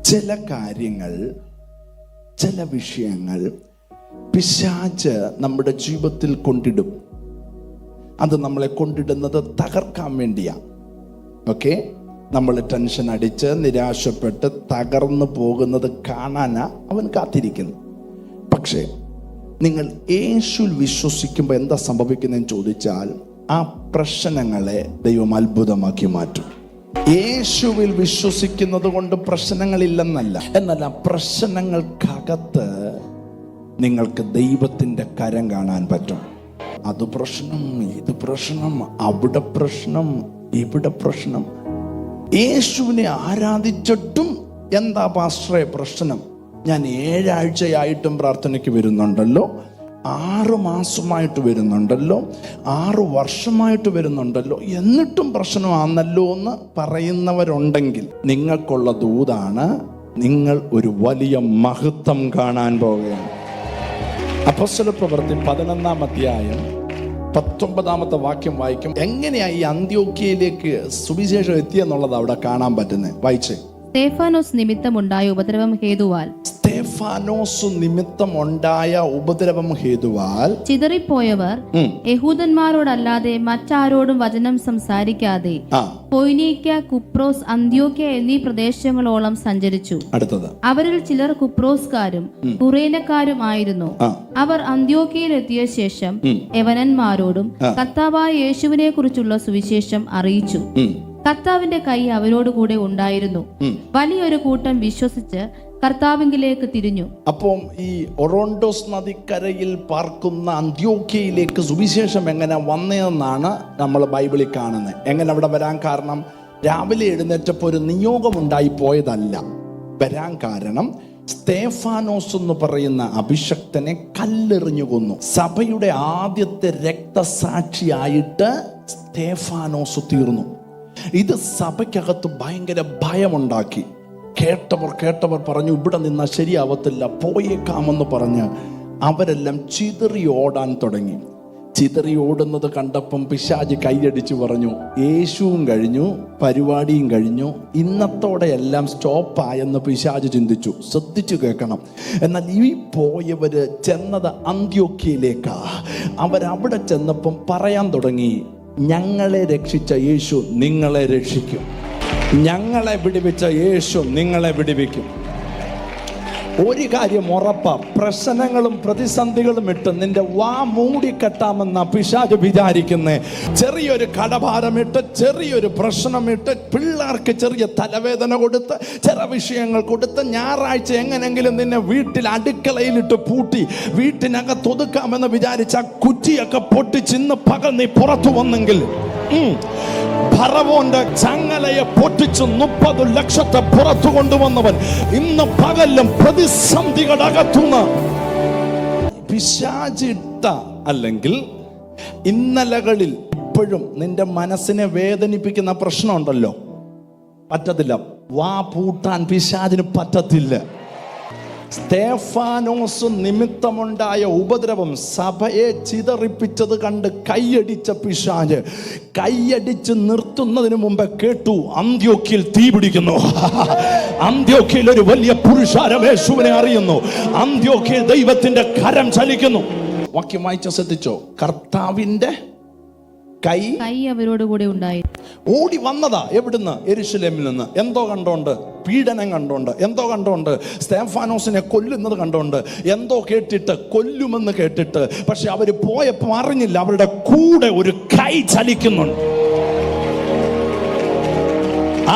ചില കാര്യങ്ങൾ, ചില വിഷയങ്ങൾ പിശാച് നമ്മുടെ ജീവിതത്തിൽ കൊണ്ടിടും. അത് നമ്മളെ കൊണ്ടിടുന്നത് തകർക്കാൻ വേണ്ടിയാണ്. ഓക്കെ, നമ്മൾ ടെൻഷൻ അടിച്ച് നിരാശപ്പെട്ട് തകർന്നു പോകുന്നത് കാണാനാ അവൻ കാത്തിരിക്കുന്നു. പക്ഷേ നിങ്ങൾ യേശുവിൽ വിശ്വസിക്കുമ്പോൾ എന്താ സംഭവിക്കുന്നതെന്ന് ചോദിച്ചാൽ, ആ പ്രശ്നങ്ങളെ ദൈവം അത്ഭുതമാക്കി മാറ്റും. യേശുവിൽ വിശ്വസിക്കുന്നത് കൊണ്ട് പ്രശ്നങ്ങളില്ലെന്നല്ല, എന്നാൽ ആ പ്രശ്നങ്ങൾക്കകത്ത് നിങ്ങൾക്ക് ദൈവത്തിൻ്റെ കരം കാണാൻ പറ്റും. അത് പ്രശ്നം, ഇത് പ്രശ്നം, അവിടെ പ്രശ്നം, ഇവിടെ പ്രശ്നം. യേശുവിനെ ആരാധിച്ചിട്ടും എന്താ പാസ്റ്ററെ പ്രശ്നം? ഞാൻ 7 ആഴ്ചയായിട്ടും പ്രാർത്ഥനയ്ക്ക് വരുന്നുണ്ടല്ലോ, 6 മാസമായിട്ട് വരുന്നുണ്ടല്ലോ, 6 വർഷമായിട്ട് വരുന്നുണ്ടല്ലോ, എന്നിട്ടും പ്രശ്നമാണല്ലോ എന്ന് പറയുന്നവരുണ്ടെങ്കിൽ നിങ്ങൾക്കുള്ള ദൂതാണ്, നിങ്ങൾ ഒരു വലിയ മഹത്വം കാണാൻ പോവുകയാണ്. അപ്പോസ്തലപ്രവൃത്തി 11-ാം അധ്യായം 19-ാമത്തെ വാക്യം വായിക്കും. എങ്ങനെയാ ഈ അന്ത്യോക്യയിലേക്ക് സുവിശേഷം എത്തിയെന്നുള്ളത് അവിടെ കാണാൻ പറ്റുന്നത്. വായിച്ചേ. സ്തേഫാനോസ് നിമിത്തമുണ്ടായ ഉപദ്രവം ഹേതുവാൽ ചിതറിപ്പോയവർ യഹൂദന്മാരോടല്ലാതെ മറ്റാരോടും വചനം സംസാരിക്കാതെ ഫൊയ്നീക്യ, കുപ്രോസ്, അന്ത്യോക്യ എന്നീ പ്രദേശങ്ങളോളം സഞ്ചരിച്ചു. അടുത്തത്, അവരിൽ ചിലർ കുപ്രോസ്കാരും കുറേനക്കാരും ആയിരുന്നു. അവർ അന്ത്യോക്യയിൽ എത്തിയ ശേഷം യവനന്മാരോടും കർത്താവായ യേശുവിനെ കുറിച്ചുള്ള സുവിശേഷം അറിയിച്ചു. കർത്താവിന്റെ കൈ അവരോട് കൂടെ ഉണ്ടായിരുന്നു. വലിയൊരു കൂട്ടം വിശ്വസിച്ച് കർത്താവിലേക്ക് തിരിഞ്ഞു. അപ്പം ഈ ഒറോണ്ടോസ് നദിക്കരയിൽ പാർക്കുന്ന അന്ത്യോക്യയിലേക്ക് സുവിശേഷം എങ്ങനെ വന്നതെന്നാണ് നമ്മൾ ബൈബിളിൽ കാണുന്നത്. എങ്ങനെ അവിടെ വരാൻ കാരണം, രാവിലെ എഴുന്നേറ്റപ്പോൾ ഒരു നിയോഗം ഉണ്ടായി പോയതല്ല. വരാൻ കാരണം സ്തേഫാനോസ് എന്ന് പറയുന്ന അഭിഷക്തനെ കല്ലെറിഞ്ഞു കൊന്നു. സഭയുടെ ആദ്യത്തെ രക്തസാക്ഷിയായിട്ട് സ്തേഫാനോസ് തീർന്നു. ഇത് സഭയ്ക്കകത്ത് ഭയങ്കര ഭയമുണ്ടാക്കി. കേട്ടവർ പറഞ്ഞു, ഇവിടെ നിന്നാൽ ശരിയാവത്തില്ല, പോയേക്കാമെന്ന് പറഞ്ഞ് അവരെല്ലാം ചിതറി ഓടാൻ തുടങ്ങി. ചിതറി ഓടുന്നത് കണ്ടപ്പം പിശാച് കൈയടിച്ച് പറഞ്ഞു, യേശുവും കഴിഞ്ഞു, പരിപാടിയും കഴിഞ്ഞു, ഇന്നത്തോടെ എല്ലാം സ്റ്റോപ്പായെന്ന് പിശാച് ചിന്തിച്ചു. ശ്രദ്ധിച്ചു കേൾക്കണം. എന്നാൽ ഈ പോയവര് ചെന്നത് അന്ത്യോക്യയിലേക്കാ. അവരവിടെ ചെന്നപ്പം പറയാൻ തുടങ്ങി, ഞങ്ങളെ രക്ഷിച്ച യേശു നിങ്ങളെ രക്ഷിക്കും, ഞങ്ങളെ വിടുവിച്ച യേശു നിങ്ങളെ വിടുവിക്കും. ഒരു കാര്യം ഉറപ്പാ, പ്രശ്നങ്ങളും പ്രതിസന്ധികളും ഇട്ട് നിന്റെ വാ മൂടിക്കെട്ടാമെന്ന പിശാച് വിചാരിക്കുന്നേ. ചെറിയൊരു കടഭാരമിട്ട്, ചെറിയൊരു പ്രശ്നമിട്ട്, പിള്ളേർക്ക് ചെറിയ തലവേദന കൊടുത്ത്, ചില വിഷയങ്ങൾ കൊടുത്ത്, ഞായറാഴ്ച എങ്ങനെങ്കിലും നിന്നെ വീട്ടിൽ അടുക്കളയിലിട്ട് പൂട്ടി വീട്ടിനകത്ത് ഒതുക്കാമെന്ന് വിചാരിച്ച കുറ്റിയൊക്കെ പൊട്ടിച്ചിന്ന് പകൽ നീ പുറത്തു വന്നെങ്കിൽ, ഫറവോന്റെ ചങ്ങലയെ പൊട്ടിച്ച് 30 ലക്ഷത്തെ പുറത്തു കൊണ്ടുവന്നവൻ ഇന്ന് പകലും പ്രതിസന്ധികളകത്തുന്ന പിശാചിട്ട അല്ലെങ്കിൽ ഇന്നലകളിൽ ഇപ്പോഴും നിന്റെ മനസ്സിനെ വേദനിപ്പിക്കുന്ന പ്രശ്നമുണ്ടല്ലോ, പറ്റത്തില്ല. വാ പൂട്ടാൻ പിശാചിന് പറ്റത്തില്ല. സ്തേഫാനോസ് നിമിത്തമുണ്ടായ ഉപദ്രവം സഭയെ ചിതറിപ്പിച്ചത് കണ്ട് കൈയടിച്ച പിശാച് കൈയടിച്ച് നിർത്തുന്നതിന് മുമ്പ് കേട്ടു, അന്ത്യോക്യയിൽ തീ പിടിക്കുന്നു. അന്ത്യോക്യയിൽ ഒരു വലിയ പുരുഷാരം യേശുവിനെ അറിയുന്നു. അന്ത്യോക്യയിൽ ദൈവത്തിന്റെ കരം ചലിക്കുന്നു. വാക്യം വായിച്ച ശ്രദ്ധിച്ചോ. കർത്താവിന്റെ കൈ അവരോട് കൂടെ ഉണ്ടായി. ഓടി വന്നതാ. എവിടുന്ന്? യെരൂശലേമിൽ നിന്ന്. എന്തോ കണ്ടോണ്ട്? പീഡനം കണ്ടോണ്ട്. എന്തോ കണ്ടോണ്ട്? സ്തേഫാനോസിനെ കൊല്ലുന്നത് കണ്ടോണ്ട്. എന്തോ കേട്ടിട്ട്, കൊല്ലുമെന്ന് കേട്ടിട്ട്. പക്ഷെ അവര് പോയപ്പോ അറിഞ്ഞില്ല, അവരുടെ കൂടെ ഒരു കൈ ചലിക്കുന്നുണ്ട്.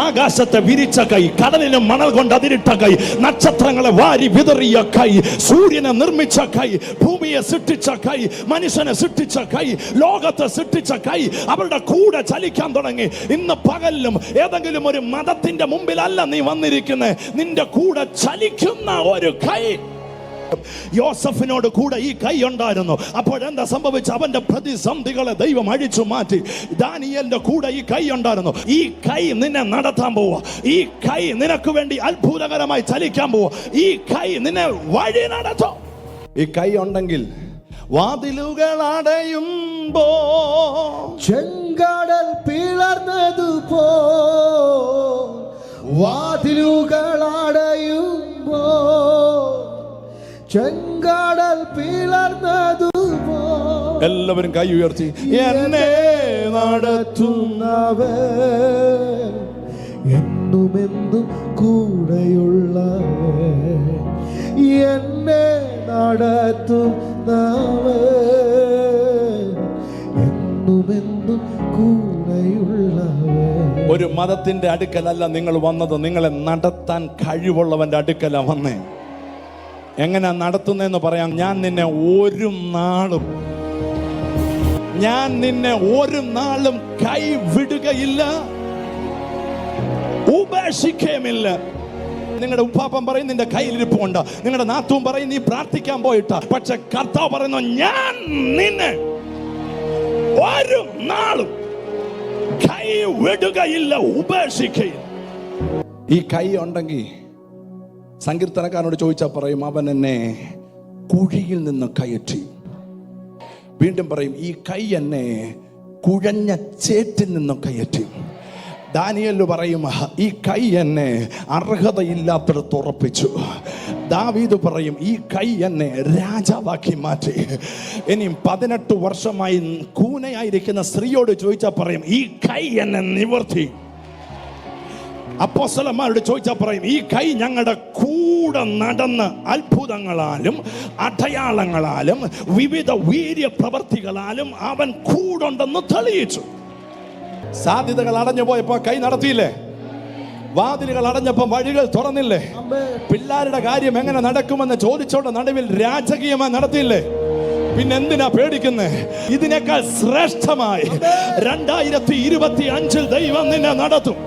ആകാശത്തെ വിരിച്ച കൈ, കടലിന് മണൽ കൊണ്ട് അതിരിട്ട കൈ, നക്ഷത്രങ്ങളെ വാരി വിതറിയ കൈ, സൂര്യനെ നിർമ്മിച്ച കൈ, ഭൂമിയെ സൃഷ്ടിച്ച കൈ, മനുഷ്യനെ സൃഷ്ടിച്ച കൈ, ലോകത്തെ സൃഷ്ടിച്ച കൈ അവരുടെ കൂടെ ചലിക്കാൻ തുടങ്ങി. ഇന്ന് പകലിലും ഏതെങ്കിലും ഒരു മതത്തിന്റെ മുമ്പിലല്ല നീ വന്നിരിക്കുന്നത്, നിന്റെ കൂടെ ചലിക്കുന്ന ഒരു കൈ. യോസഫിനോട് കൂടെ ഈ കൈ ഉണ്ടായിരുന്നു. അപ്പോഴെന്താ സംഭവിച്ച? അവന്റെ പ്രതിസന്ധികളെ ദൈവം അഴിച്ചു മാറ്റി. ദാനിയേലിന്റെ കൂടെ ഈ കൈ ഉണ്ടായിരുന്നു. ഈ കൈ നിന്നെ നടത്താൻ പോവുക. ഈ കൈ നിനക്ക് വേണ്ടി അത്ഭുതകരമായി ചലിക്കാൻ പോവുക. ഈ കൈ നിന്നെ വഴി നടത്തും. ഈ കൈ ഉണ്ടെങ്കിൽ വാതിലുകൾ അടയുമ്പോ ചെങ്കടൽ പിളർന്നതുപോ വാതിലുകൾ അടയും ചെങ്കടൽ പിളർന്നതുപോ എല്ലാവരും കൈ ഉയർത്തി. എന്നെ നടത്തുന്നവൻ എന്നുമെന്നും കൂടെയുള്ളവൻ, എന്നെ നടത്തുന്നവൻ എന്നുമെന്നും കൂടെയുള്ളവൻ. ഒരു മതത്തിന്റെ അടുക്കലല്ല നിങ്ങൾ വന്നത്, നിങ്ങളെ നടത്താൻ കഴിവുള്ളവന്റെ അടുക്കല വന്നേ. എങ്ങനെ നടത്തുന്നെന്ന് പറയാം. ഞാൻ നിന്നെ ഒരു നാളും കൈവിടുകയില്ല, ഉപേക്ഷിക്കുകയുമില്ല. നിങ്ങളുടെ ഉപ്പാപ്പൻ പറയും നിന്റെ കയ്യിലിരിപ്പുണ്ട്, നിങ്ങളുടെ നാത്തൂൻ പറയും നീ പ്രാർത്ഥിക്കാൻ പോയിട്ട, പക്ഷെ കർത്താവ് പറയുന്നു ഞാൻ നിന്നെ ഒരു നാളും കൈവിടുകയില്ല, ഉപേക്ഷിക്കുകയില്ല. ഈ കൈ ഉണ്ടെങ്കിൽ സങ്കീർത്തനക്കാരനോട് ചോദിച്ചാൽ പറയും അവൻ എന്നെ കുഴിയിൽ നിന്ന് കയറ്റി. വീണ്ടും പറയും ഈ കൈ എന്നെ കുഴഞ്ഞ ചേറ്റിൽ നിന്നും കയറ്റി. ദാനിയേൽ പറയും ഈ കൈ എന്നെ അർഹതയില്ലാത്തിടത്ത് ഉറപ്പിച്ചു. ദാവീദ് പറയും ഈ കൈ എന്നെ രാജാവാക്കി മാറ്റി. ഇനിയും 18 വർഷമായി കൂനയായിരിക്കുന്ന സ്ത്രീയോട് ചോദിച്ചാൽ പറയും ഈ കൈ എന്നെ നിവർത്തി. അപ്പോസ്തലന്മാരോട് ചോദിച്ചാൽ പറയും ഈ കൈ ഞങ്ങളുടെ കൂടെ നടന്ന് അത്ഭുതങ്ങളാലും അടയാളങ്ങളാലും വിവിധ വീര്യ പ്രവർത്തികളാലും അവൻ കൂടുണ്ടെന്ന് തെളിയിച്ചു. സാധ്യതകൾ അടഞ്ഞു പോയപ്പോ കൈ നടത്തിയില്ലേ? വാതിലുകൾ അടഞ്ഞപ്പോ വഴികൾ തുറന്നില്ലേ? പിള്ളേരുടെ കാര്യം എങ്ങനെ നടക്കുമെന്ന് ചോദിച്ചോണ്ട് നടുവിൽ രാജകീയമായി നടത്തിയില്ലേ? പിന്നെന്തിനാ പേടിക്കുന്നേ? ഇതിനേക്കാൾ ശ്രേഷ്ഠമായി 2025 ദൈവം നിന്നെ നടത്തും.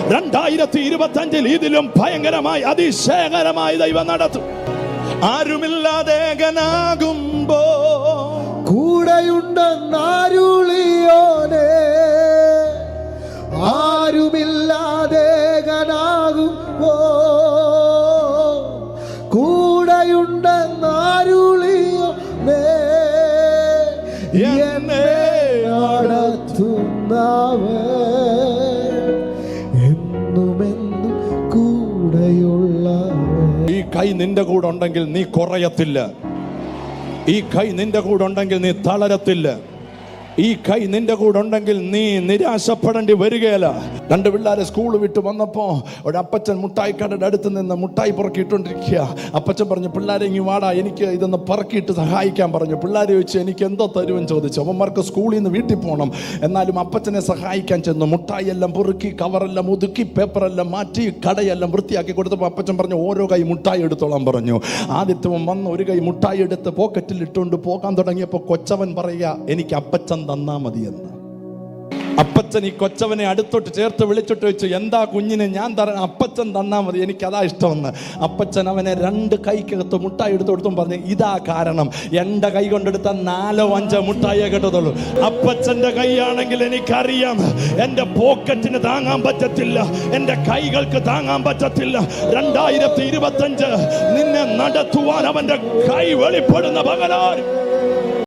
2025 ഇതിലും ഭയങ്കരമായി അതിശയകരമായി ദൈവം നടത്തും. ആരുമില്ലാതെ ഏകനാകുമ്പോ കൂടെയുണ്ടെന്നരുളിയോനെ, ആരുമില്ലാതെ ഏകനാകുമ്പോ കൂടെയുണ്ടെന്നരുളിയോനെ, എന്നെ നടത്തുന്നവൻ എന്നുമെന്നും കൂടെയുള്ളവൻ. ഈ കൈ നിന്റെ കൂടെ ഉണ്ടെങ്കിൽ നീ കുറയത്തില്ല. ഈ കൈ നിന്റെ കൂടെ ഉണ്ടെങ്കിൽ നീ തളരത്തില്ല. ഈ കൈ നിന്റെ കൂടെ ഉണ്ടെങ്കിൽ നീ നിരാശപ്പെടേണ്ടി വരികയല്ല. 2 പിള്ളേരെ സ്കൂൾ വിട്ട് വന്നപ്പോ ഒരു അപ്പച്ചൻ മുട്ടായിക്കടയുടെ അടുത്ത് നിന്ന് മുട്ടായി പറക്കിയിട്ടോണ്ടിരിക്കുക. അപ്പച്ചൻ പറഞ്ഞു പിള്ളേരെ ഇങ്ങി വാടാ, എനിക്ക് ഇതൊന്ന് പറക്കിയിട്ട് സഹായിക്കാൻ പറഞ്ഞു. പിള്ളേരെ ചോദിച്ചു എനിക്ക് എന്തോ തരുമെന്ന് ചോദിച്ചു. അവന്മാർക്ക് സ്കൂളിൽ നിന്ന് വീട്ടിൽ പോകണം. എന്നാലും അപ്പച്ചനെ സഹായിക്കാൻ ചെന്നു. മുട്ടായി എല്ലാം പൊറുക്കി, കവറെല്ലാം ഒതുക്കി, പേപ്പറെല്ലാം മാറ്റി, കടയെല്ലാം വൃത്തിയാക്കി കൊടുത്തപ്പോൾ അപ്പച്ചൻ പറഞ്ഞു ഓരോ കൈ മുട്ടായി എടുത്തോളാൻ പറഞ്ഞു. ആദ്യത്തെ വന്ന് ഒരു കൈ മുട്ടായി എടുത്ത് പോക്കറ്റിൽ ഇട്ടുകൊണ്ട് പോകാൻ തുടങ്ങിയപ്പോൾ കൊച്ചവൻ പറയുക എനിക്ക് അപ്പച്ചൻ തന്നാ മതിയെന്ന്. അപ്പച്ചൻ ഈ കൊച്ചവനെ അടുത്തോട്ട് ചേർത്ത് വിളിച്ചിട്ട് വെച്ചു എന്താ കുഞ്ഞിനെ ഞാൻ തരാൻ, അപ്പച്ചൻ തന്നാ മതി, എനിക്കതാ ഇഷ്ടമെന്ന്. അപ്പച്ചൻ അവനെ 2 കൈക്കകത്ത് മുട്ടായി എടുത്തു കൊടുത്തും പറഞ്ഞു ഇതാ കാരണം, എൻ്റെ കൈ കൊണ്ടെടുത്ത 4-5 മുട്ടായിയെ കിട്ടത്തുള്ളൂ. അപ്പച്ചൻ്റെ കൈയാണെങ്കിൽ എനിക്കറിയാം എൻ്റെ പോക്കറ്റിന് താങ്ങാൻ പറ്റത്തില്ല, എൻ്റെ കൈകൾക്ക് താങ്ങാൻ പറ്റത്തില്ല. 2025 നിന്നെ നടത്തുവാൻ അവൻ്റെ കൈ വെളിപ്പെടുന്ന പകലാരും